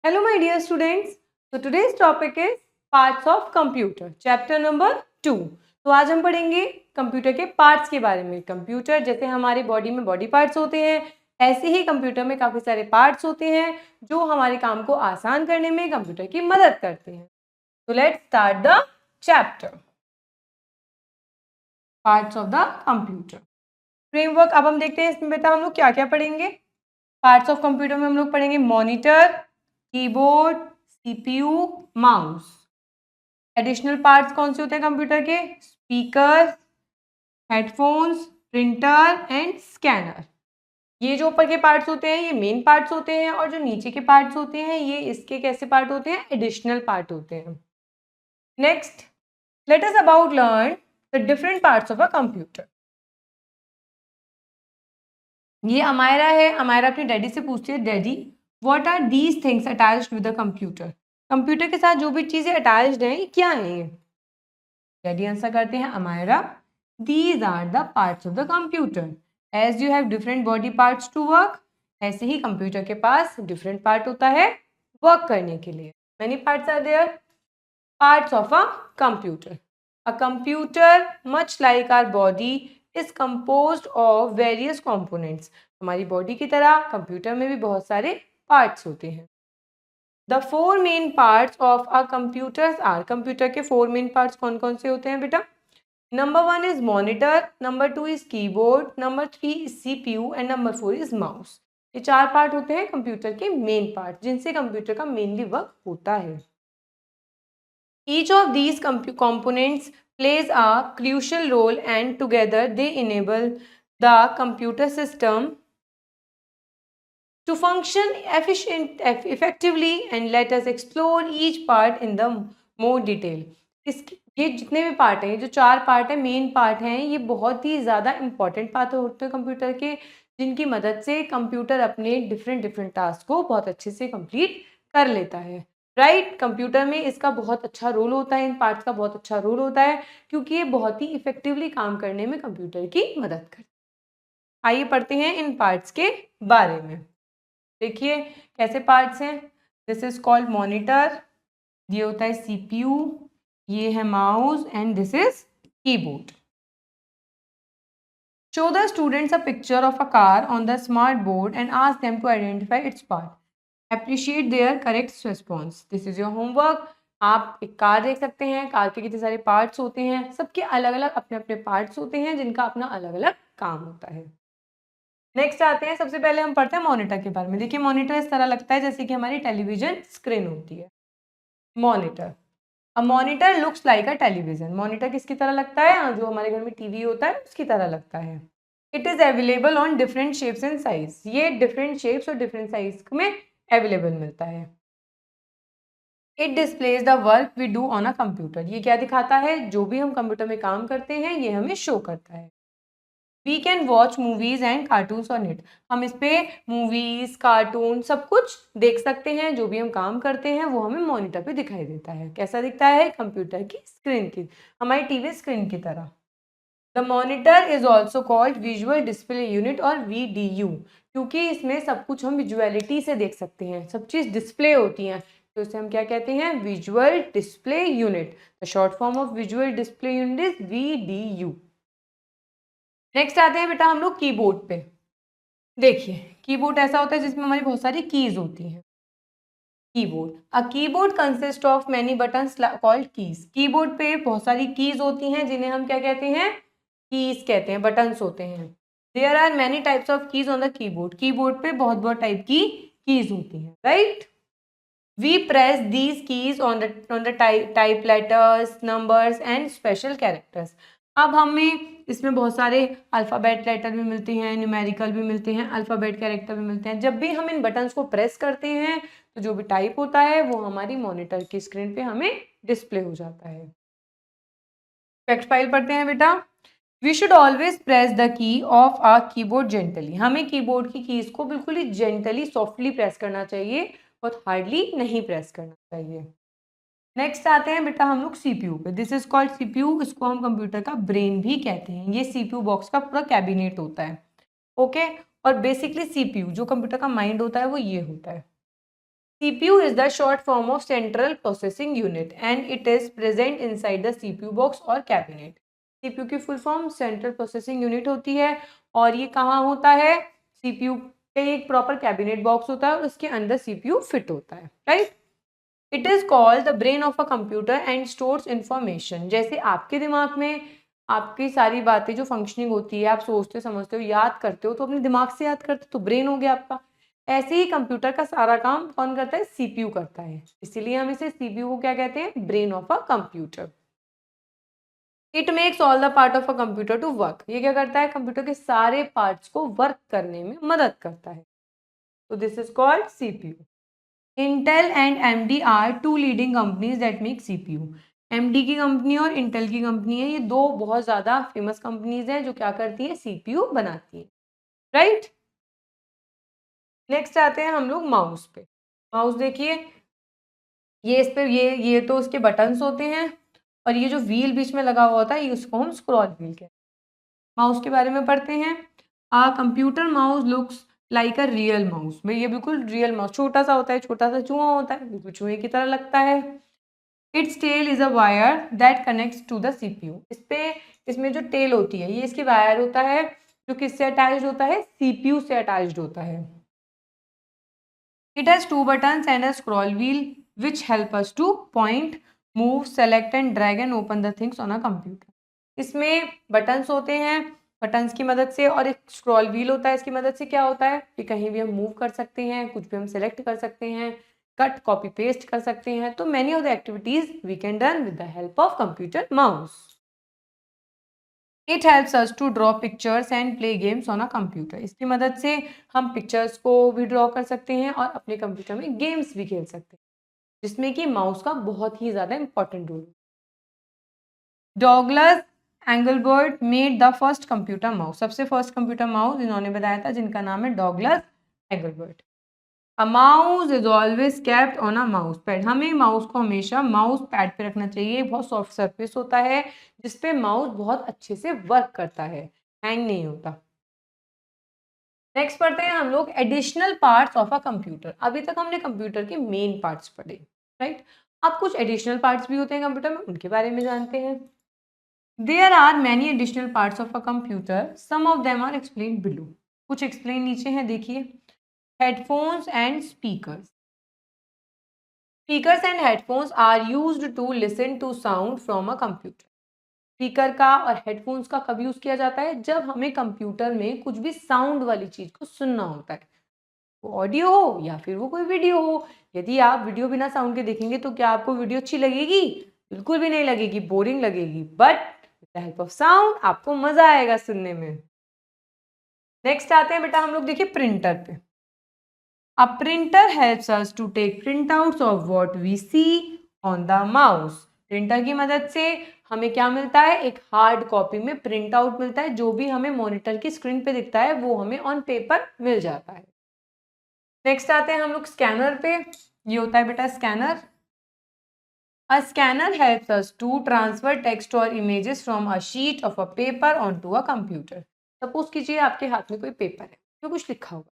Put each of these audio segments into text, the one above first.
Hello my dear students. So today's topic is parts of computer, chapter number 2. तो आज हम पढ़ेंगे computer के पार्ट्स के बारे में। कंप्यूटर जैसे हमारी बॉडी में बॉडी पार्ट्स होते हैं, ऐसे ही कंप्यूटर में काफ़ी सारे पार्ट्स होते हैं जो हमारे काम को आसान करने में कंप्यूटर की मदद करते हैं। तो let's start the chapter parts of the computer framework. अब हम देखते हैं इसमें बेटा हम लोग क्या क्या पढ़ेंगे। पार्ट्स ऑफ कंप्यूटर में हम लोग पढ़ेंगे monitor, keyboard, CPU, mouse. Additional parts कौन से होते हैं कंप्यूटर के? Speaker, headphones, printer and scanner. ये जो ऊपर के पार्ट्स होते हैं ये मेन पार्ट्स होते हैं और जो नीचे के पार्ट्स होते हैं ये इसके कैसे पार्ट होते हैं? एडिशनल पार्ट होते हैं। Next let us about learn the different parts of a computer. ये अमायरा है। अमायरा अपने डैडी से पूछती है, daddy what are these things attached with the computer. Computer के साथ जो भी चीजें अटैच्ड हैं ये क्या है? ये डैडी आंसर करते हैं, Amaira these are the parts of the computer. As you have different body parts to work, ऐसे ही कंप्यूटर के पास डिफरेंट पार्ट होता है वर्क करने के लिए। Many parts are there. Parts of a computer. A computer much like our body is composed of various components. हमारी body की तरह कंप्यूटर में भी बहुत सारे पार्ट्स होते हैं। The four main parts of a computers are. Computer के फोर मेन पार्ट्स कौन कौन से होते हैं बेटा? Number 1 is monitor, number 2 is keyboard, number 3 is CPU and number 4 is mouse. ये चार पार्ट होते हैं कंप्यूटर के मेन पार्ट जिनसे कंप्यूटर का मेनली वर्क होता है। Each of these components plays a crucial role and together they enable the computer system to function effectively and let us explore each part in the more detail. ये जितने भी part हैं, ये जो चार part हैं, मेन पार्ट हैं, ये बहुत ही ज़्यादा इंपॉर्टेंट पार्ट होते हैं कंप्यूटर के, जिनकी मदद से कंप्यूटर अपने डिफरेंट टास्क को बहुत अच्छे से कंप्लीट कर लेता है। राइट, कंप्यूटर में इसका बहुत अच्छा रोल होता है, इन पार्ट्स का बहुत अच्छा रोल होता है क्योंकि ये बहुत ही इफेक्टिवली काम करने में कंप्यूटर की मदद करते हैं। आइए पढ़ते हैं इन पार्ट्स के बारे में। देखिए कैसे पार्ट्स हैं। दिस इज कॉल्ड मॉनिटर, ये होता है सीपीयू, ये है mouse and this is keyboard. Show the students a picture of a car on the smart board and ask them to identify its part. Appreciate their correct response. This is your homework. आप एक car देख सकते हैं, car के कितने सारे parts होते हैं, सबके अलग अलग अपने अपने पार्ट्स होते हैं जिनका अपना अलग अलग काम होता है। नेक्स्ट आते हैं, सबसे पहले हम पढ़ते हैं मॉनिटर के बारे में। देखिए मॉनिटर इस तरह लगता है जैसे कि हमारी टेलीविजन स्क्रीन होती है। Monitor, a monitor looks like a television. Monitor किसकी तरह लगता है? जो हमारे घर में टीवी होता है उसकी तरह लगता है। It is available on different shapes and size. ये डिफरेंट शेप्स और डिफरेंट साइज में अवेलेबल मिलता है। It displays the work we do on a computer. ये क्या दिखाता है? जो भी हम कंप्यूटर में काम करते हैं ये हमें शो करता है। We can watch movies and cartoons on it. हम इस पे मूवीज, कार्टून सब कुछ देख सकते हैं। जो भी हम काम करते हैं वो हमें मॉनिटर पे दिखाई देता है। कैसा दिखता है? कंप्यूटर की स्क्रीन की, हमारी टीवी स्क्रीन की तरह। The monitor is also called visual display unit और VDU, क्योंकि इसमें सब कुछ हम विजुअलिटी से देख सकते हैं, सब चीज़ डिस्प्ले होती हैं, तो इसे हम क्या कहते हैं? Visual display unit. The short form of visual display unit is VDU। Next आते हैं बेटा हम लोग कीबोर्ड पे। देखिए कीबोर्ड ऐसा होता है जिसमें हमारी बहुत सारी कीज होती हैं। Keyboard, a keyboard consist of many buttons called keys. Keyboard पे बहुत सारी कीज होती हैं जिन्हें हम क्या कहते हैं? कीज कहते हैं, बटन्स होते हैं। There are many types of keys on the keyboard. Keyboard पे बहुत बहुत टाइप की कीज होती हैं, right. We press these keys on the type letters, numbers and special characters. अब हमें इसमें बहुत सारे अल्फ़ाबेट लेटर भी मिलते हैं, न्यूमेरिकल भी मिलते हैं, अल्फ़ाबेट कैरेक्टर भी मिलते हैं। जब भी हम इन बटन्स को प्रेस करते हैं तो जो भी टाइप होता है वो हमारी मॉनिटर की स्क्रीन पे हमें डिस्प्ले हो जाता है। फैक्ट फाइल पढ़ते हैं बेटा। We should always press the key of a keyboard gently. हमें कीबोर्ड की कीज को बिल्कुल ही जेंटली, सॉफ्टली प्रेस करना चाहिए, बहुत हार्डली नहीं प्रेस करना चाहिए। नेक्स्ट आते हैं बेटा हम लोग सीपीयू पे। This is called CPU. इसको हम कंप्यूटर का ब्रेन भी कहते हैं। ये सीपीयू बॉक्स का पूरा कैबिनेट होता है, ओके। और बेसिकली सीपीयू जो कंप्यूटर का माइंड होता है वो ये होता है। CPU is the short form of Central Processing Unit and it is present inside the CPU box or cabinet. CPU की full form Central Processing Unit होती है और ये कहाँ होता है? CPU पे एक proper cabinet box होता है और उसके अंदर CPU fit होता है, right? It is called the brain of a computer and stores information. जैसे आपके दिमाग में आपकी सारी बातें जो फंक्शनिंग होती है, आप सोचते समझते हो, याद करते हो, तो अपने दिमाग से याद करते हो, तो ब्रेन हो गया आपका। ऐसे ही कंप्यूटर का सारा काम कौन करता है? सीपीयू करता है। इसीलिए हम इसे सीपीयू को क्या कहते हैं? Brain of a computer. It makes all the part of a computer to work. ये क्या करता है? कंप्यूटर के सारे पार्ट्स को वर्क करने में मदद करता है। तो this is called CPU. Intel and AMD are two leading companies that make CPU. AMD की कंपनी और इंटेल की कंपनी है, ये दो बहुत ज्यादा फेमस कंपनीज हैं जो क्या करती है? सीपीयू बनाती है, राइट? नेक्स्ट आते हैं हम लोग माउस पे। माउस देखिए, ये इस पे ये तो उसके बटन्स होते हैं और ये जो व्हील बीच में लगा हुआ होता है, ये उसको हम स्क्रॉल व्हील कहते हैं। माउस के बारे में पढ़ते हैं। Computer mouse looks like a real mouse. भाई ये बिल्कुल रियल माउस, छोटा सा होता है, छोटा सा चूहा होता है, बिल्कुल चूहे की तरह लगता है। Its tail is a wire that connects to the CPU. इसमें जो टेल होती है, ये इसकी वायर होता है जो किससे अटैच्ड होता है? सीपीयू से अटैच्ड होता है। It has two buttons and a scroll wheel which help us to point, move, select and drag and open the things on a computer. इसमें बटन्स होते हैं, बटन्स की मदद से, और एक स्क्रॉल व्हील होता है। इसकी मदद से क्या होता है कि कहीं भी हम मूव कर सकते हैं, कुछ भी हम सेलेक्ट कर सकते हैं, कट कॉपी पेस्ट कर सकते हैं। तो many of the activities we can done with the help of computer mouse. It helps us to draw pictures and play games on a computer. इसकी मदद से हम पिक्चर्स को भी ड्रॉ कर सकते हैं और अपने कंप्यूटर में गेम्स भी खेल सकते हैं, जिसमें कि माउस का बहुत ही ज़्यादा इंपॉर्टेंट रोल है। Douglas Engelbart made the first computer mouse. सबसे फर्स्ट कंप्यूटर माउस इन्होंने बताया था, जिनका नाम है Douglas Engelbart. A mouse is always kept on a mouse pad. हमें माउस को हमेशा माउस पैड पे रखना चाहिए। बहुत सॉफ्ट सरफेस होता है जिसपे माउस बहुत अच्छे से वर्क करता है, हैंग नहीं होता। नेक्स्ट पढ़ते हैं हम लोग additional parts of a computer. अभी तक हमने कंप्यूटर के मेन पार्ट्स पढ़े, राइट? अब कुछ एडिशनल पार्ट्स भी होते हैं कंप्यूटर में, उनके बारे में जानते हैं। There are many additional parts of a computer, some of them are explain below. कुछ एक्सप्लेन नीचे हैं, देखिए। Headphones and speakers. Speakers and headphones are used to listen to sound from a computer. Speaker का और headphones का कब use किया जाता है? जब हमें कंप्यूटर में कुछ भी साउंड वाली चीज को सुनना होता है, वो ऑडियो हो या फिर वो कोई वीडियो हो। यदि आप वीडियो बिना साउंड के देखेंगे तो क्या आपको वीडियो अच्छी लगेगी? बिल्कुल भी नहीं लगेगी, बोरिंग लगेगी। But with the help of sound आपको मजा आएगा सुनने में। नेक्स्ट आते हैं बेटा हम लोग, देखिए प्रिंटर पे। A printer helps us to take printouts of what we see on the mouse. Printer की मदद से हमें क्या मिलता है? एक हार्ड कॉपी में प्रिंट आउट मिलता है। जो भी हमें मॉनिटर की स्क्रीन पे दिखता है वो हमें ऑन पेपर मिल जाता है। नेक्स्ट आते हैं हम लोग स्कैनर पे। ये होता है बेटा scanner. A scanner helps us to transfer text or images from a sheet of a paper onto a computer. Suppose कीजिए आपके हाथ में कोई पेपर है, जो कुछ लिखा होगा।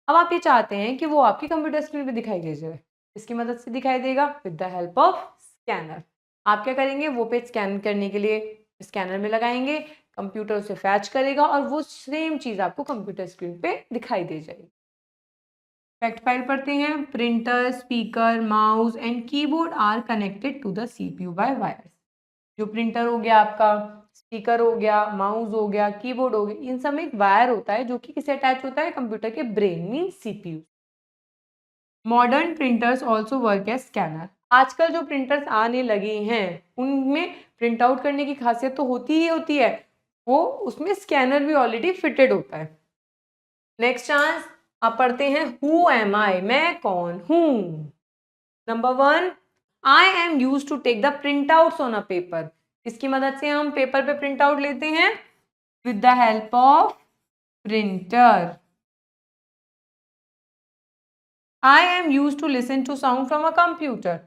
अब आप ये चाहते हैं कि वो आपकी कंप्यूटर स्क्रीन पे दिखाई दे जाए। इसकी मदद से दिखाई देगा with the help of scanner. आप क्या करेंगे? वो पेज स्कैन करने के लिए स्कैनर में लगाएंगे, कंप्यूटर उसे फैच करेगा और वो सेम चीज आपको कंप्यूटर स्क्रीन पे दिखाई दे जाएगी। फैक्ट फाइल पढ़ते हैं। Printer, speaker, mouse and keyboard are connected to the CPU by wires. जो प्रिंटर हो गया आपका, स्पीकर हो गया, माउस हो गया, कीबोर्ड हो गया, इन सब में एक वायर होता है जो कि किसे अटैच होता है? कंप्यूटर के brain mean CPU. Modern printers also work as scanner. आजकल जो प्रिंटर्स आने लगे हैं उनमें प्रिंट आउट करने की खासियत तो होती ही होती है, वो उसमें स्कैनर भी ऑलरेडी फिटेड होता है। नेक्स्ट चांस आप पढ़ते हैं हु एम आई। मैं कौन हूं? Number 1, I am use to take the print outs on a paper. इसकी मदद से हम पेपर पे प्रिंट आउट लेते हैं with the help of printer. I am use to listen to sound from a computer.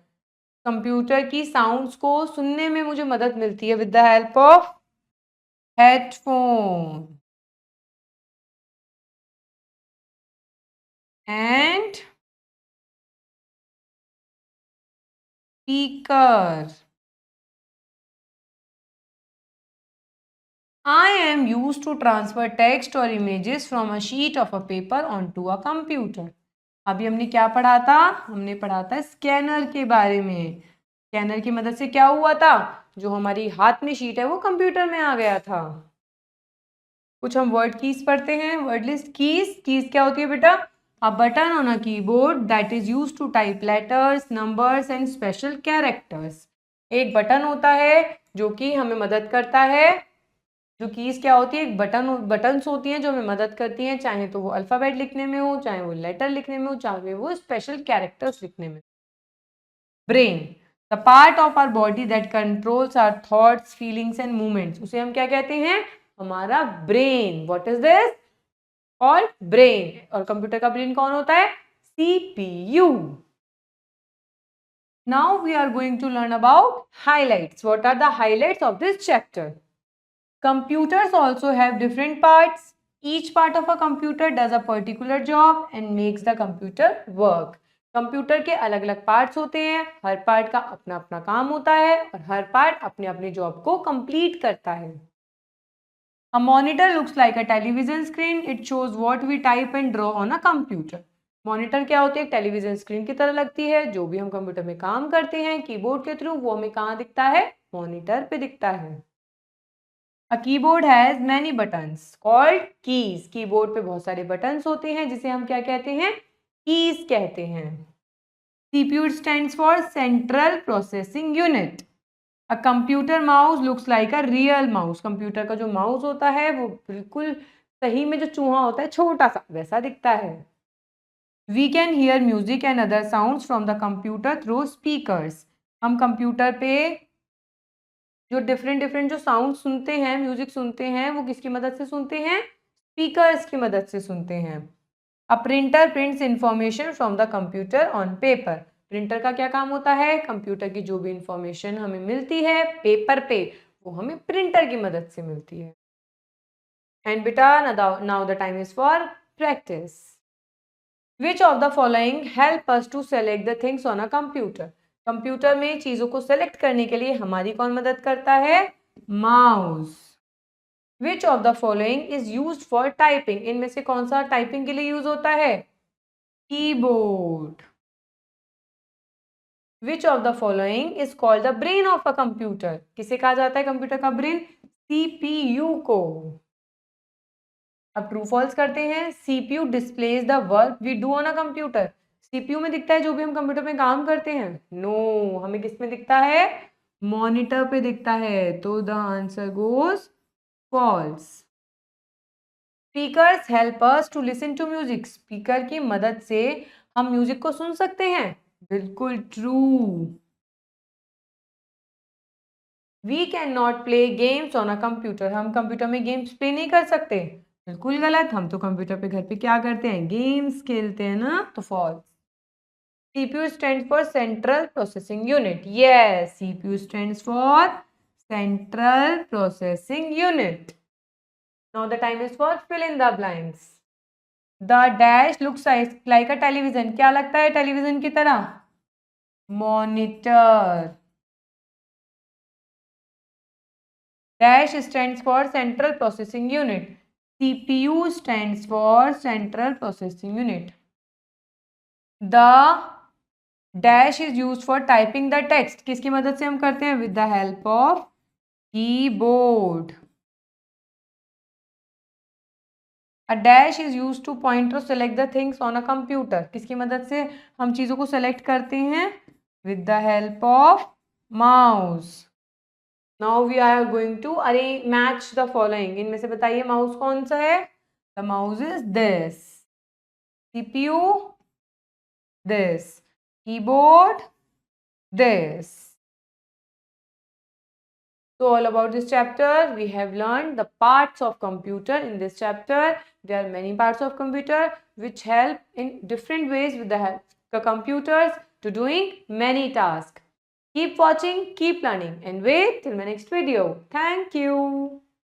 Computer की sounds को सुनने में मुझे मदद मिलती है with the help of headphone and speaker. I am used to transfer text or images from a sheet of a paper onto a computer. अभी हमने क्या पढ़ा था? हमने पढ़ा था स्कैनर के बारे में। स्कैनर की मदद से क्या हुआ था? जो हमारी हाथ में शीट है वो कंप्यूटर में आ गया था। कुछ हम वर्ड कीज पढ़ते हैं। Word list keys. कीज क्या होती है बेटा? A button on a keyboard that is used to type letters, numbers and special characters. एक बटन होता है जो कि हमें मदद करता है। जो कीज क्या होती है? एक बटन्स होती हैं जो हमें मदद करती हैं, चाहे तो वो अल्फाबेट लिखने में हो, चाहे वो लेटर लिखने में हो, चाहे वो स्पेशल कैरेक्टर्स लिखने में। Brain, the part of our body that controls our thoughts, feelings and movements, उसे हम क्या कहते हैं? हमारा brain. What is this? Called brain. और कंप्यूटर का ब्रेन कौन होता है? CPU. Now we are going to learn about highlights. What are the highlights of this chapter? Computers also have different parts. Each part of a computer does a particular job and makes the computer work. Computer के अलग अलग parts होते हैं, हर part का अपना अपना काम होता है और हर पार्ट अपने अपने जॉब को कंप्लीट करता है। A monitor looks like a television screen. It shows what we type and draw on a computer. Monitor क्या होती है? टेलीविजन स्क्रीन की तरह लगती है। जो भी हम कंप्यूटर में काम करते हैं कीबोर्ड के थ्रू, वो हमें कहाँ दिखता है? मॉनिटर पे दिखता है। A keyboard has many buttons called keys. Keyboard पे बहुत सारे बटन्स होते हैं जिसे हम क्या कहते हैं? कीज कहते हैं। CPU stands for Central Processing Unit. A computer mouse looks like a real mouse. Computer का जो माउस होता है वो बिल्कुल सही में जो चूहा होता है छोटा सा वैसा दिखता है। We can hear music and other sounds from the computer through speakers. हम कंप्यूटर पे जो डिफरेंट जो साउंड सुनते हैं, म्यूजिक सुनते हैं, वो किसकी मदद से सुनते हैं? स्पीकर्स की मदद से सुनते हैं। A printer prints information from the computer on paper. Printer का क्या काम होता है? कंप्यूटर की जो भी इंफॉर्मेशन हमें मिलती है पेपर पे, वो हमें प्रिंटर की मदद से मिलती है। एंड बेटा now the time is for practice. Which of the following help us to select the things on a computer. Computer में चीजों को सेलेक्ट करने के लिए हमारी कौन मदद करता है? Mouse. Which of the following is used for typing. इनमें से कौन सा टाइपिंग के लिए यूज होता है? Keyboard. Which of the following is called the brain of a computer. किसे कहा जाता है कंप्यूटर का ब्रेन? CPU को। अब ट्रू फॉल्स करते हैं। CPU displays the work we do on a computer. CPU में दिखता है जो भी हम कंप्यूटर में काम करते हैं? नो, हमें किस में दिखता है? मॉनिटर पे दिखता है। तो the answer goes false. Speakers help us to listen to music. Speaker की मदद से हम म्यूजिक को सुन सकते हैं। बिल्कुल true. We can not play games on a computer. हम कंप्यूटर में गेम्स प्ले नहीं कर सकते। बिल्कुल गलत। हम तो कंप्यूटर पे घर पे क्या करते हैं? गेम्स खेलते हैं ना। तो false. CPU stands for Central Processing Unit. Yes, CPU stands for Central Processing Unit. Now the time is for fill in the blanks. The dash looks like a television. क्या लगता है टेलीविजन की तरह? Monitor. Dash stands for Central Processing Unit. CPU stands for Central Processing Unit. The dash is used for typing the text. किसकी मदद से हम करते हैं? With the help of keyboard. A dash is used to point or select the things on a computer. किसकी मदद से हम चीजों को select करते हैं? With the help of mouse. Now we are going to match the following. इनमें से बताइए माउस कौन सा है? The mouse is this. CPU this. Keyboard this. So all about this chapter, we have learned the parts of computer in this chapter. There are many parts of computer which help in different ways with the help the computers to doing many tasks. Keep watching, keep learning and wait till my next video. Thank you.